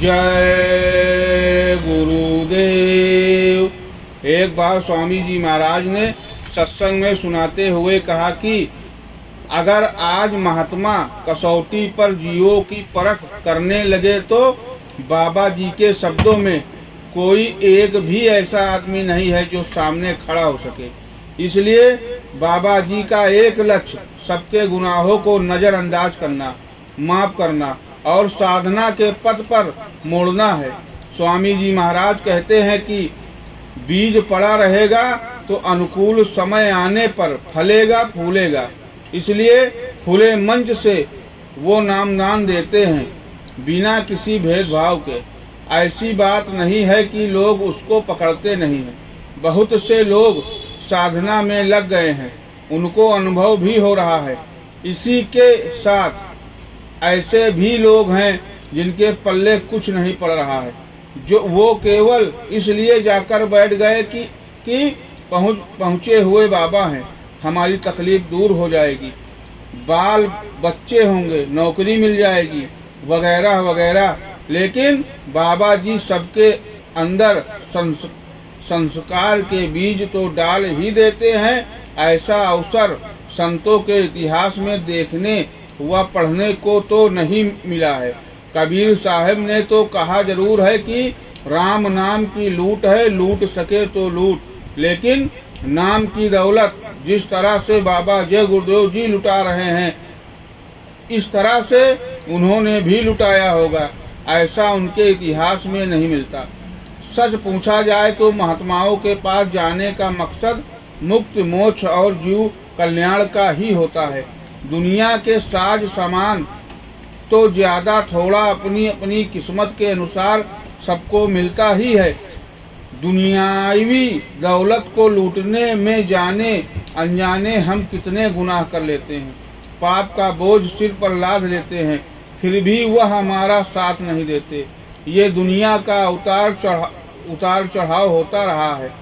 जय गुरुदेव। एक बार स्वामी जी महाराज ने सत्संग में सुनाते हुए कहा कि अगर आज महात्मा कसौटी पर जीवों की परख करने लगे तो बाबा जी के शब्दों में कोई एक भी ऐसा आदमी नहीं है जो सामने खड़ा हो सके। इसलिए बाबा जी का एक लक्ष्य सबके गुनाहों को नज़रअंदाज करना, माफ करना और साधना के पथ पर मोड़ना है। स्वामी जी महाराज कहते हैं कि बीज पड़ा रहेगा तो अनुकूल समय आने पर फलेगा फूलेगा। इसलिए खुले मंच से वो नामदान देते हैं बिना किसी भेदभाव के। ऐसी बात नहीं है कि लोग उसको पकड़ते नहीं हैं। बहुत से लोग साधना में लग गए हैं, उनको अनुभव भी हो रहा है। इसी के साथ ऐसे भी लोग हैं जिनके पल्ले कुछ नहीं पड़ रहा है, जो वो केवल इसलिए जाकर बैठ गए कि पहुँचे हुए बाबा हैं, हमारी तकलीफ दूर हो जाएगी, बाल बच्चे होंगे, नौकरी मिल जाएगी वगैरह वगैरह। लेकिन बाबा जी सबके अंदर संस्कार के बीज तो डाल ही देते हैं। ऐसा अवसर संतों के इतिहास में देखने व पढ़ने को तो नहीं मिला है। कबीर साहब ने तो कहा जरूर है कि राम नाम की लूट है, लूट सके तो लूट। लेकिन नाम की दौलत जिस तरह से बाबा जय गुरुदेव जी लुटा रहे हैं, इस तरह से उन्होंने भी लुटाया होगा, ऐसा उनके इतिहास में नहीं मिलता। सच पूछा जाए तो महात्माओं के पास जाने का मकसद मुक्त, मोक्ष और जीव कल्याण का ही होता है। दुनिया के साज सामान तो ज्यादा थोड़ा अपनी अपनी किस्मत के अनुसार सबको मिलता ही है। दुनियावी दौलत को लूटने में जाने अनजाने हम कितने गुनाह कर लेते हैं, पाप का बोझ सिर पर लाद लेते हैं, फिर भी वह हमारा साथ नहीं देते। ये दुनिया का उतार चढ़ाव होता रहा है,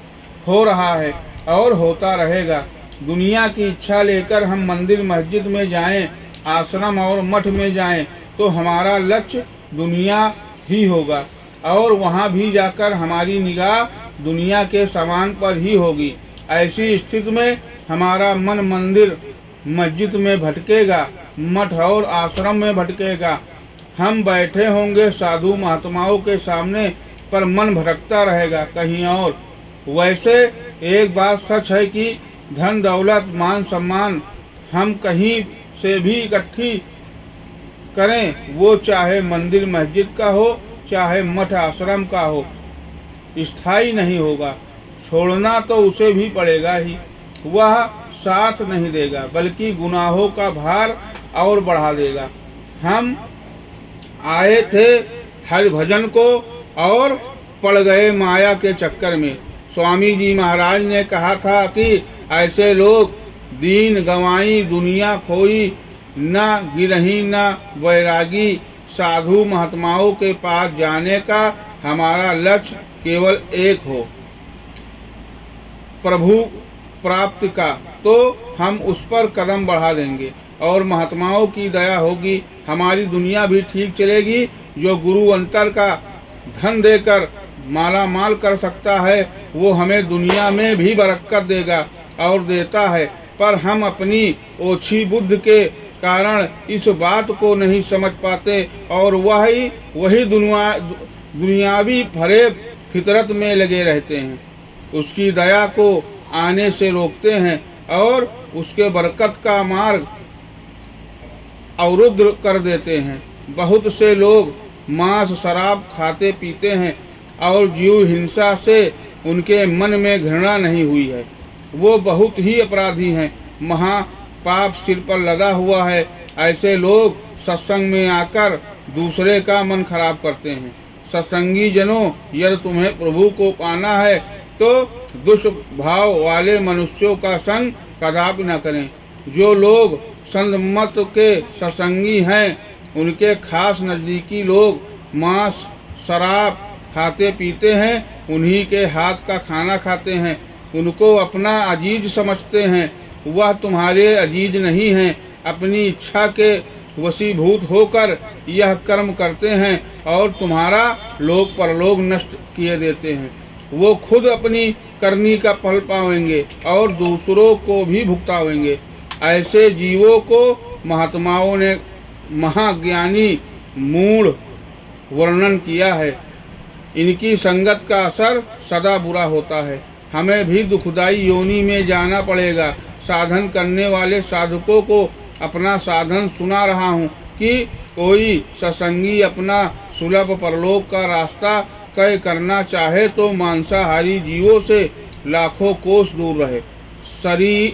हो रहा है और होता रहेगा। दुनिया की इच्छा लेकर हम मंदिर मस्जिद में जाएं, आश्रम और मठ में जाएं, तो हमारा लक्ष्य दुनिया ही होगा और वहाँ भी जाकर हमारी निगाह दुनिया के सामान पर ही होगी। ऐसी स्थिति में हमारा मन मंदिर मस्जिद में भटकेगा, मठ और आश्रम में भटकेगा। हम बैठे होंगे साधु महात्माओं के सामने, पर मन भटकता रहेगा कहीं और। वैसे एक बात सच है कि धन दौलत मान सम्मान हम कहीं से भी इकट्ठी करें, वो चाहे मंदिर मस्जिद का हो चाहे मठ आश्रम का हो, स्थायी नहीं होगा। छोड़ना तो उसे भी पड़ेगा ही, वह साथ नहीं देगा बल्कि गुनाहों का भार और बढ़ा देगा। हम आए थे हरि भजन को और पड़ गए माया के चक्कर में। स्वामी जी महाराज ने कहा था कि ऐसे लोग दीन गंवाई दुनिया खोई, न गिरही न वैरागी। साधु महात्माओं के पास जाने का हमारा लक्ष्य केवल एक हो, प्रभु प्राप्ति का, तो हम उस पर कदम बढ़ा देंगे और महात्माओं की दया होगी, हमारी दुनिया भी ठीक चलेगी। जो गुरु अंतर का धन देकर माला माल कर सकता है, वो हमें दुनिया में भी बरकत देगा और देता है। पर हम अपनी ओछी बुद्धि के कारण इस बात को नहीं समझ पाते और वही दुनियावी फरेब फितरत में लगे रहते हैं, उसकी दया को आने से रोकते हैं और उसके बरकत का मार्ग अवरुद्ध कर देते हैं। बहुत से लोग मांस शराब खाते पीते हैं और जीव हिंसा से उनके मन में घृणा नहीं हुई है, वो बहुत ही अपराधी हैं, महापाप सिर पर लदा हुआ है। ऐसे लोग सत्संग में आकर दूसरे का मन खराब करते हैं। सत्संगी जनों, यदि तुम्हें प्रभु को पाना है तो दुष्ट भाव वाले मनुष्यों का संग कदापि न करें। जो लोग संत के सत्संगी हैं, उनके खास नज़दीकी लोग मांस शराब खाते पीते हैं, उन्हीं के हाथ का खाना खाते हैं, उनको अपना अजीज समझते हैं। वह तुम्हारे अजीज नहीं हैं। अपनी इच्छा के वशीभूत होकर यह कर्म करते हैं और तुम्हारा लोक परलोक नष्ट किए देते हैं। वो खुद अपनी करनी का फल पावेंगे और दूसरों को भी भुगतावेंगे। ऐसे जीवों को महात्माओं ने महाज्ञानी मूढ़ वर्णन किया है। इनकी संगत का असर सदा बुरा होता है। हमें भी दुखदाई योनि में जाना पड़ेगा। साधन करने वाले साधकों को अपना साधन सुना रहा हूँ कि कोई सत्संगी अपना सुलभ परलोक का रास्ता तय करना चाहे तो मांसाहारी जीवों से लाखों कोस दूर रहे।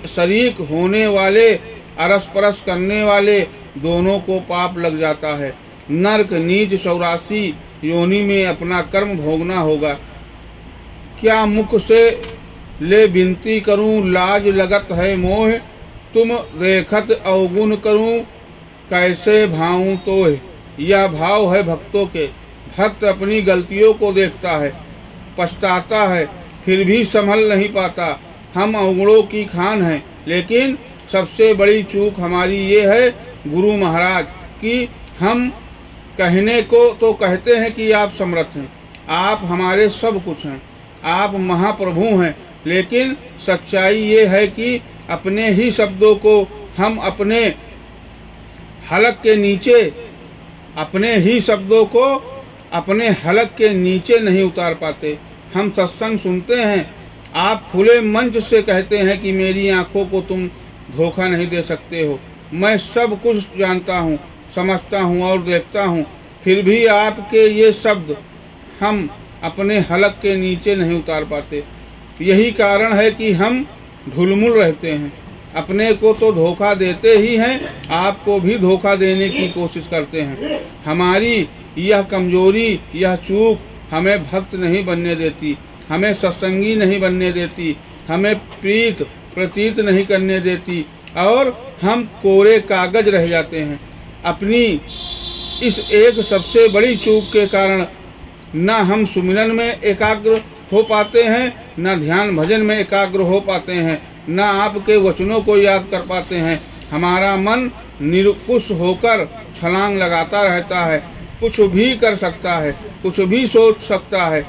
शरीक होने वाले, अरस परस करने वाले दोनों को पाप लग जाता है। नरक नीच 84 योनि में अपना कर्म भोगना होगा। क्या मुख से ले विनती करूं, लाज लगत है मोह, तुम देखत अवगुण करूं, कैसे भाऊं तोह। यह भाव है भक्तों के। भक्त अपनी गलतियों को देखता है, पछताता है, फिर भी संभल नहीं पाता। हम अवगुणों की खान हैं, लेकिन सबसे बड़ी चूक हमारी ये है गुरु महाराज कि हम कहने को तो कहते हैं कि आप समर्थ हैं, आप हमारे सब कुछ हैं, आप महाप्रभु हैं, लेकिन सच्चाई ये है कि अपने ही शब्दों को हम अपने हलक के नीचे, अपने ही शब्दों को अपने हलक के नीचे नहीं उतार पाते। हम सत्संग सुनते हैं, आप खुले मंच से कहते हैं कि मेरी आंखों को तुम धोखा नहीं दे सकते हो। मैं सब कुछ जानता हूँ, समझता हूँ और देखता हूँ, फिर भी आपके ये शब्द हम अपने हलक के नीचे नहीं उतार पाते। यही कारण है कि हम ढुलमुल रहते हैं। अपने को तो धोखा देते ही हैं, आपको भी धोखा देने की कोशिश करते हैं। हमारी यह कमजोरी, यह चूक हमें भक्त नहीं बनने देती, हमें सत्संगी नहीं बनने देती, हमें प्रीत प्रतीत नहीं करने देती और हम कोरे कागज रह जाते हैं। अपनी इस एक सबसे बड़ी चूक के कारण न हम सुमिरन में एकाग्र हो पाते हैं, न ध्यान भजन में एकाग्र हो पाते हैं, न आपके वचनों को याद कर पाते हैं। हमारा मन निरुकुश होकर छलांग लगाता रहता है, कुछ भी कर सकता है, कुछ भी सोच सकता है।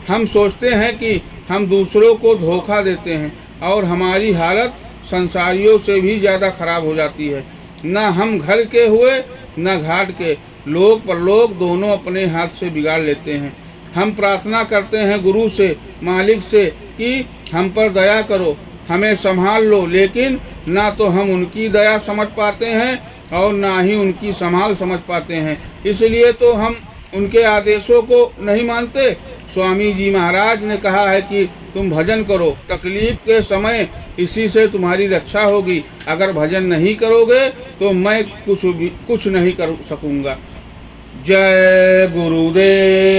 हम सोचते हैं कि हम दूसरों को धोखा देते हैं और हमारी हालत संसारियों से भी ज़्यादा खराब हो जाती है। न हम घर के हुए न घाट के, लोक परलोक दोनों अपने हाथ से बिगाड़ लेते हैं। हम प्रार्थना करते हैं गुरु से, मालिक से कि हम पर दया करो, हमें संभाल लो, लेकिन ना तो हम उनकी दया समझ पाते हैं और ना ही उनकी संभाल समझ पाते हैं। इसलिए तो हम उनके आदेशों को नहीं मानते। स्वामी जी महाराज ने कहा है कि तुम भजन करो, तकलीफ के समय इसी से तुम्हारी रक्षा होगी। अगर भजन नहीं करोगे तो मैं कुछ नहीं कर सकूंगा। जय गुरुदेव।